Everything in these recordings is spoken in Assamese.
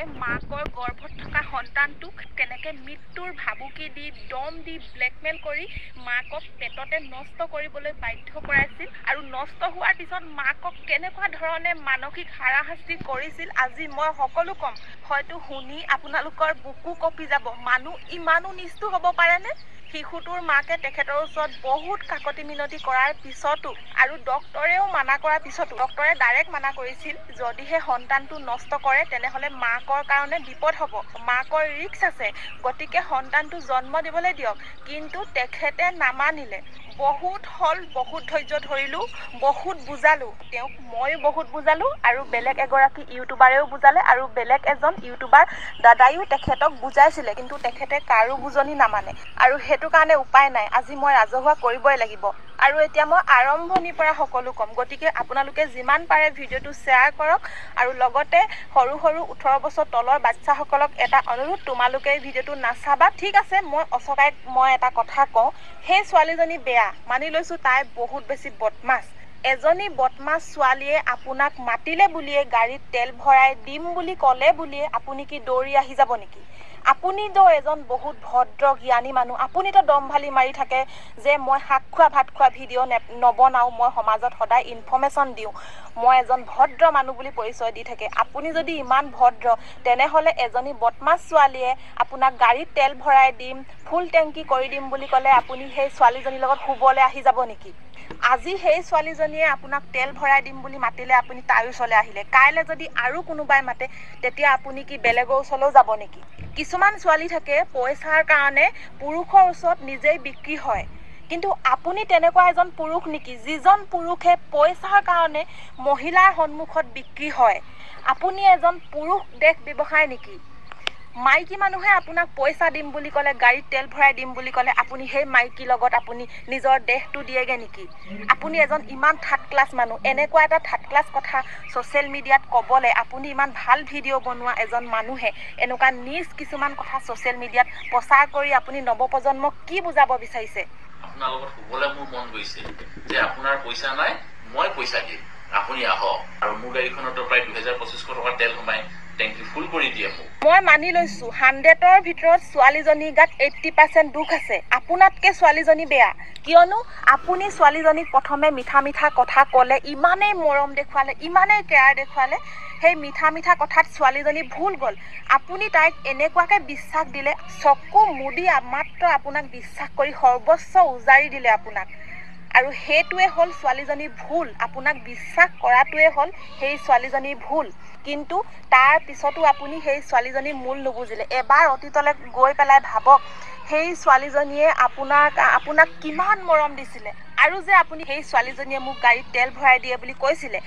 বাবে মাকৰ গৰ্ভত থকা সন্তানটোক কেনেকৈ মৃত্যুৰ ভাবুকি দি দম দি ব্লেকমেইল কৰি মাকক পেটতে নষ্ট কৰিবলৈ বাধ্য কৰাইছিল আৰু নষ্ট হোৱাৰ পিছত মাকক কেনেকুৱা ধৰণে মানসিক হাৰাশাস্তি কৰিছিল আজি মই সকলো ক'ম। হয়তো শুনি আপোনালোকৰ বুকু কঁপি যাব। মানুহ ইমানো নিষ্ঠুৰ হ'ব পাৰেনে? শিশুটোৰ মাকে তেখেতৰ ওচৰত বহুত কাকতি মিনতি কৰাৰ পিছতো আৰু ডক্তৰেও মানা কৰাৰ পিছতো ডক্তৰে ডাইৰেক্ট মানা কৰিছিল যদিহে সন্তানটো নষ্ট কৰে তেনেহ'লে মাকৰ কাৰণে বিপদ হ'ব, মাকৰ ৰিস্ক আছে, গতিকে সন্তানটো জন্ম দিবলৈ দিয়ক। কিন্তু তেখেতে নামানিলে। বহুত হ'ল, বহুত ধৈৰ্য ধৰিলোঁ, বহুত বুজালোঁ তেওঁক, ময়ো বহুত বুজালোঁ আৰু বেলেগ এগৰাকী ইউটিউবাৰেও বুজালে আৰু বেলেগ এজন ইউটিউবাৰ দাদাইও তেখেতক বুজাইছিলে, কিন্তু তেখেতে কাৰো বুজনি নামানে আৰু সেইটো কাৰণে উপায় নাই, আজি মই ৰাজহুৱা কৰিবই লাগিব। আৰু এতিয়া মই আৰম্ভণিৰ পৰা সকলো ক'ম, গতিকে আপোনালোকে যিমান পাৰে ভিডিঅ'টো শ্বেয়াৰ কৰক আৰু লগতে সৰু সৰু 18 বছৰ তলৰ বাচ্চাসকলক এটা অনুৰোধ, তোমালোকে এই ভিডিঅ'টো নাচাবা, ঠিক আছে? মই এটা কথা কওঁ, সেই ছোৱালীজনী বেয়া, মানি লৈছোঁ, তাই বহুত বেছি বদমাছ। এজনী বদমাছ ছোৱালীয়ে আপোনাক মাতিলে বুলিয়ে গাড়ীত তেল ভৰাই দিম বুলি ক'লে বুলিয়ে আপুনি কি দৌৰি আহি যাব নেকি? আপুনিতো এজন বহুত ভদ্ৰ জ্ঞানী মানুহ, আপুনিতো দমভালি মাৰি থাকে যে মই শাক খোৱা ভাত খোৱা ভিডিঅ' নবনাওঁ, মই সমাজত সদায় ইনফৰ্মেশ্যন দিওঁ, মই এজন ভদ্ৰ মানুহ বুলি পৰিচয় দি থাকে। আপুনি যদি ইমান ভদ্ৰ তেনেহ'লে এজনী বদমাছ ছোৱালীয়ে আপোনাক গাড়ীত তেল ভৰাই দিম, ফুল টেংকি কৰি দিম বুলি ক'লে আপুনি সেই ছোৱালীজনীৰ লগত শুবলৈ আহি যাব নেকি? আজি সেই ছোৱালীজনীয়ে আপোনাক তেল ভৰাই দিম বুলি মাতিলে আপুনি তাইৰ ওচৰলৈ আহিলে, কাইলৈ যদি আৰু কোনোবাই মাতে তেতিয়া আপুনি কি বেলেগৰ ওচৰলৈও যাব নেকি? কিছুমান ছোৱালী থাকে পইচাৰ কাৰণে পুৰুষৰ ওচৰত নিজেই বিক্ৰী হয়, কিন্তু আপুনি তেনেকুৱা এজন পুৰুষ নেকি যিজন পুৰুষে পইচাৰ কাৰণে মহিলাৰ সন্মুখত বিক্ৰী হয়? আপুনি এজন পুৰুষ দেশ ব্যৱসায় নেকি? মাইকী মানুহে আপোনাক পইচা দিম বুলি ক'লে, গাড়ীত তেল ভৰাই দিম বুলি ক'লে আপুনি সেই মাইকীৰ লগত আপুনি নিজৰ দেহটো দিয়েগৈ নেকি? আপুনি এজন ইমান থাৰ্ড ক্লাছ মানুহ, এনেকুৱা এটা থাৰ্ড ক্লাছ কথা ছ'চিয়েল মিডিয়াত ক'বলৈ, আপুনি ইমান ভাল ভিডিঅ' বনোৱা এজন মানুহে এনেকুৱা নিজ কিছুমান কথা ছ'চিয়েল মিডিয়াত প্ৰচাৰ কৰি আপুনি নৱপ্ৰজন্মক কি বুজাব বিচাৰিছে? আপোনাৰ লগত শুবলৈ মোৰ মন গৈছে যে আপোনাৰ পইচা নাই, মই পইচা দিম, আপুনি আহক আৰু মোৰ গাড়ীখনত প্ৰায় 2000-2500 টকা তেল সোমাই টেংকি ফুল কৰি দিয়ে মোক। মই মানি লৈছোঁ 100ৰ ভিতৰত ছোৱালীজনীৰ গাত 80% দুখ আছে। আপোনাতকৈ ছোৱালীজনী বেয়া, কিয়নো আপুনি ছোৱালীজনীক প্ৰথমে মিঠা মিঠা কথা ক'লে, ইমানেই মৰম দেখুৱালে, ইমানেই কেয়াৰ দেখুৱালে, সেই মিঠা মিঠা কথাত ছোৱালীজনী ভুল গ'ল। আপুনি তাইক এনেকুৱাকৈ বিশ্বাস দিলে, চকু মুদি মাত্ৰ আপোনাক বিশ্বাস কৰি সৰ্বস্ব উজাৰি দিলে আপোনাক, আৰু সেইটোৱে হ'ল ছোৱালীজনীৰ ভুল। আপোনাক বিশ্বাস কৰাটোৱে হ'ল সেই ছোৱালীজনীৰ ভুল, কিন্তু তাৰ পিছতো আপুনি সেই ছোৱালীজনীৰ মূল নুবুজিলে। এবাৰ অতীতলৈ গৈ পেলাই ভাবক, সেই ছোৱালীজনীয়ে আপোনাক কিমান মৰম দিছিলে, আৰু যে আপুনি সেই ছোৱালীজনীয়ে মোক গাড়ীত তেল ভৰাই দিয়ে বুলি কৈছিলে,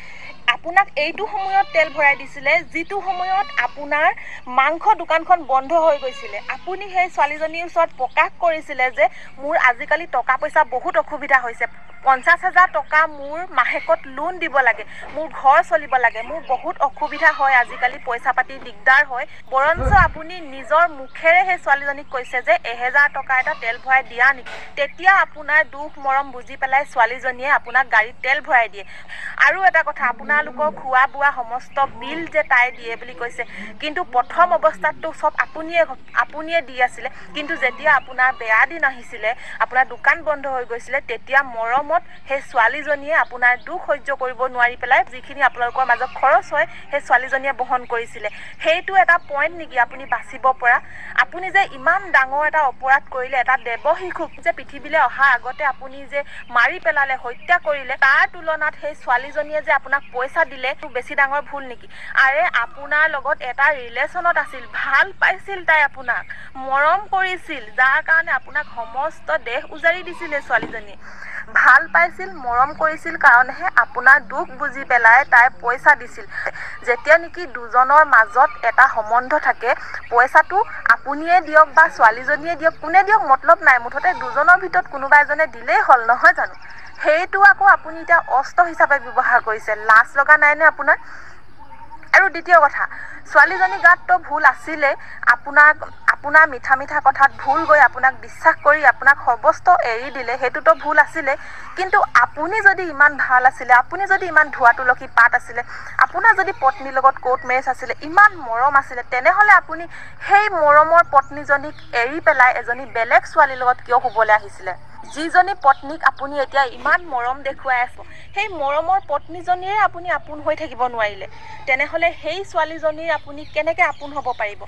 আপোনাক এইটো সময়ত তেল ভৰাই দিছিলে যিটো সময়ত আপোনাৰ মাংস দোকানখন বন্ধ হৈ গৈছিলে। আপুনি সেই ছোৱালীজনীৰ ওচৰত প্ৰকাশ কৰিছিলে যে মোৰ আজিকালি টকা পইচা বহুত অসুবিধা হৈছে, 50,000 টকা মোৰ মাহেকত লোন দিব লাগে, মোৰ ঘৰ চলিব লাগে, মোৰ বহুত অসুবিধা হয়, আজিকালি পইচা পাতি দিগদাৰ হয়। বৰঞ্চ আপুনি নিজৰ মুখেৰে সেই ছোৱালীজনীক কৈছে যে 1000 টকা এটা তেল ভৰাই দিয়া নেকি? তেতিয়া আপোনাৰ দুখ মৰম বুজি পেলাই ছোৱালীজনীয়ে আপোনাক গাড়ীত তেল ভৰাই দিয়ে। আৰু এটা কথা, আপোনালোকৰ খোৱা বোৱা সমস্ত বিল যে তাই দিয়ে বুলি কৈছে, কিন্তু প্ৰথম অৱস্থাততো চব আপুনিয়ে দি আছিলে, কিন্তু যেতিয়া আপোনাৰ বেয়া দিন আহিছিলে, আপোনাৰ দোকান বন্ধ হৈ গৈছিলে, তেতিয়া মৰমত সেই ছোৱালীজনীয়ে আপোনাৰ দুখ সহ্য কৰিব নোৱাৰি পেলাই যিখিনি আপোনালোকৰ মাজত খৰচ হয় সেই ছোৱালীজনীয়ে বহন কৰিছিলে। সেইটো এটা পইণ্ট নেকি আপুনি বাচিব পৰা? আপুনি যে ইমান ডাঙৰ এটা অপৰাধ কৰিলে, এটা দেৱ শিশুক যে পৃথিৱীলৈ অহাৰ আগতে আপুনি যে মাৰি পেলালে, হত্যা কৰিলে, তাৰ তুলনাত সেই ছোৱালীজনীয়ে যে আপোনাক পইচা দিলে সেইটো বেছি ডাঙৰ ভুল নেকি? আৰে আপোনাৰ লগত এটা ৰিলেশ্যনত আছিল, ভাল পাইছিল, তাই আপোনাক মৰম কৰিছিল, যাৰ কাৰণে আপোনাক সমস্ত দেশ উজাৰি দিছিলে। ছোৱালীজনীয়ে ভাল পাইছিল, মৰম কৰিছিল কাৰণেহে আপোনাৰ দুখ বুজি পেলাই তাই পইচা দিছিল। যেতিয়া নেকি দুজনৰ মাজত এটা সম্বন্ধ থাকে, পইচাটো আপুনিয়ে দিয়ক বা ছোৱালীজনীয়ে দিয়ক, কোনে দিয়ক মতলব নাই, মুঠতে দুজনৰ ভিতৰত কোনোবা এজনে দিলেই হ'ল, নহয় জানো? সেইটো আকৌ আপুনি এতিয়া অস্ত্ৰ হিচাপে ব্যৱহাৰ কৰিছে, লাজ লগা নাইনে আপোনাৰ? আৰু দ্বিতীয় কথা, ছোৱালীজনীৰ গাততো ভুল আছিলে, আপোনাৰ মিঠা মিঠা কথাত ভুল গৈ আপোনাক বিশ্বাস কৰি আপোনাক সৰ্বস্ব এৰি দিলে, সেইটোতো ভুল আছিলে। কিন্তু আপুনি যদি ইমান ভাল আছিলে, আপুনি যদি ইমান ধোৱা তুলসী পাত আছিলে, আপোনাৰ যদি পত্নীৰ লগত কোৰ্ট মেৰেজ আছিলে, ইমান মৰম আছিলে, তেনেহ'লে আপুনি সেই মৰমৰ পত্নীজনীক এৰি পেলাই এজনী বেলেগ ছোৱালীৰ লগত কিয় শুবলৈ আহিছিলে? যিজনী পত্নীক আপুনি এতিয়া ইমান মৰম দেখুৱাই আছে, সেই মৰমৰ পত্নীজনীৰে আপুনি আপোন হৈ থাকিব নোৱাৰিলে, তেনেহ'লে সেই ছোৱালীজনীৰ আপুনি কেনেকৈ আপোন হ'ব পাৰিব?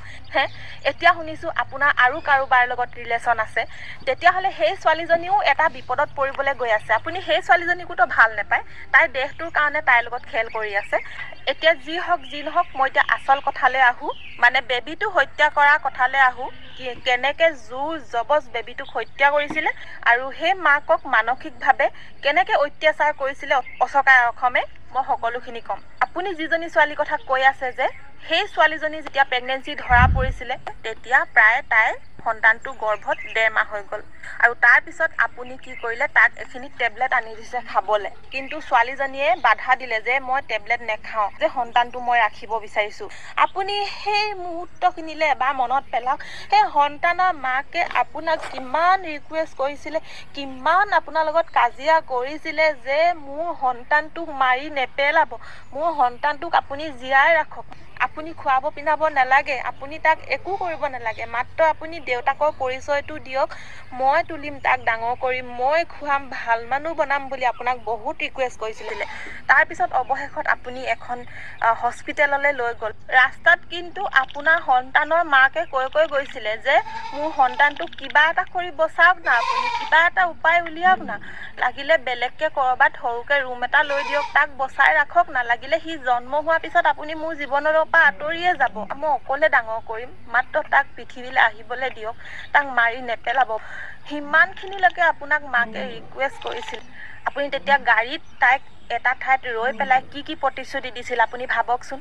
এতিয়া শুনিছোঁ আপোনাৰ আৰু কাৰোবাৰ লগত ৰিলেশ্যন আছে, তেতিয়াহ'লে সেই ছোৱালীজনীও এটা বিপদত পৰিবলৈ গৈ আছে। আপুনি সেই ছোৱালীজনীকোতো ভাল নাপায়, তাইৰ দেহটোৰ কাৰণে তাইৰ লগত খেল কৰি আছে। এতিয়া যি নহওক মই এতিয়া আচল কথালৈ আহোঁ, মানে বেবীটো হত্যা কৰা কথালৈ আহোঁ। কেনেকৈ জোৰ জবজ বেবীটোক হত্যা কৰিছিলে আৰু সেই মাকক মানসিকভাৱে কেনেকৈ অত্যাচাৰ কৰিছিলে অচকাই অসমে, মই সকলোখিনি ক'ম। আপুনি যিজনী ছোৱালীৰ কথা কৈ আছে যে, সেই ছোৱালীজনী যেতিয়া প্ৰেগনেঞ্চি ধৰা পৰিছিলে, তেতিয়া প্ৰায় তাইৰ সন্তানটো গৰ্ভত 1.5 মাহ হৈ গ'ল। আৰু তাৰপিছত আপুনি কি কৰিলে, তাক এইখিনি টেবলেট আনি দিছে খাবলৈ। কিন্তু ছোৱালীজনীয়ে বাধা দিলে যে মই টেবলেট নেখাওঁ, যে সন্তানটো মই ৰাখিব বিচাৰিছোঁ। আপুনি সেই মুহূৰ্তখিনিলৈ এবাৰ মনত পেলাওক, সেই সন্তানৰ মাকে আপোনাক কিমান ৰিকুৱেষ্ট কৰিছিলে, কিমান আপোনাৰ লগত কাজিয়া কৰিছিলে যে মোৰ সন্তানটোক মাৰি নেপেলাব, মোৰ সন্তানটোক আপুনি জীয়াই ৰাখক, আপুনি খুৱাব পিন্ধাব নালাগে, আপুনি তাক একো কৰিব নালাগে, মাত্ৰ আপুনি দেউতাকৰ পৰিচয়টো দিয়ক, মই তুলিম তাক ডাঙৰ কৰিম, মই খুৱাম, ভাল মানুহ বনাম বুলি আপোনাক বহুত ৰিকুৱেষ্ট কৰিছিলে। তাৰপিছত অৱশেষত আপুনি এখন হস্পিটেললৈ লৈ গ'ল। ৰাস্তাত কিন্তু আপোনাৰ সন্তানৰ মাকে কৈ গৈছিলে যে মোৰ সন্তানটোক কিবা এটা কৰি বচাওক না, আপুনি কিবা এটা উপায় উলিয়াওক না, লাগিলে বেলেগকৈ ক'ৰবাত সৰুকৈ ৰুম এটা লৈ দিয়ক, তাক বচাই ৰাখক না, লাগিলে সি জন্ম হোৱাৰ পিছত আপুনি মোৰ জীৱনৰ পৰা আঁতৰিয়ে যাব, মই অকলে ডাঙৰ কৰিম, মাত্ৰ তাক পৃথিৱীলৈ আহিবলৈ দিয়ক, তাক মাৰি নেপেলাব। সিমানখিনিলৈকে আপোনাক মাকে ৰিকুৱেষ্ট কৰিছিল। আপুনি তেতিয়া গাড়ীত তাইক এটা ঠাইত ৰৈ পেলাই কি প্ৰতিশ্ৰুতি দিছিল আপুনি ভাবকচোন।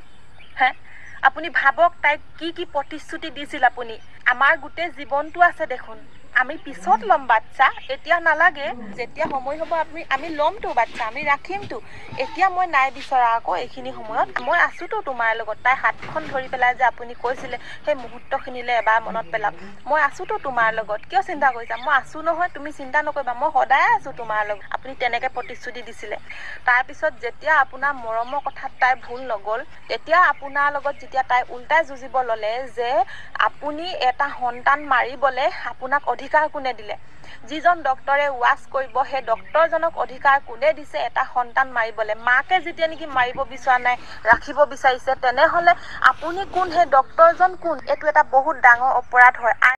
আপুনি ভাবক তাইক কি প্ৰতিশ্ৰুতি দিছিল আপুনি। আমাৰ গোটেই জীৱনটো আছে দেখোন, আমি পিছত ল'ম বাচ্চা, এতিয়া নালাগে, যেতিয়া সময় হ'ব আমি ল'মতো বাচ্চা, আমি ৰাখিমতো, এতিয়া মই নাই বিচৰা আকৌ এইখিনি সময়ত, মই আছোঁতো তোমাৰ লগত। তাই হাতখন ধৰি পেলাই যে আপুনি কৈছিলে সেই মুহূৰ্তখিনিলৈ এবাৰ মনত পেলাওক, মই আছোঁতো তোমাৰ লগত, কিয় চিন্তা কৰিছা, মই আছোঁ নহয়, তুমি চিন্তা নকৰিবা, মই সদায় আছোঁ তোমাৰ লগত, আপুনি তেনেকৈ প্ৰতিশ্ৰুতি দিছিলে। তাৰপিছত যেতিয়া আপোনাৰ মৰমৰ কথাত তাই ভুল নগ'ল, তেতিয়া আপোনাৰ লগত যেতিয়া তাই উল্টাই যুঁজিব ল'লে যে আপুনি এটা সন্তান মাৰিবলৈ আপোনাক অধিকাৰ কোনে দিলে, যিজন ডক্তৰে ৱাচ কৰিব সেই ডক্তৰজনক অধিকাৰ কোনে দিছে এটা সন্তান মাৰিবলৈ? মাকে যেতিয়া নেকি মাৰিব বিচৰা নাই, ৰাখিব বিচাৰিছে, তেনেহ'লে আপুনি কোন, সেই ডক্তৰজন কোন? এইটো এটা বহুত ডাঙৰ অপৰাধ হয়।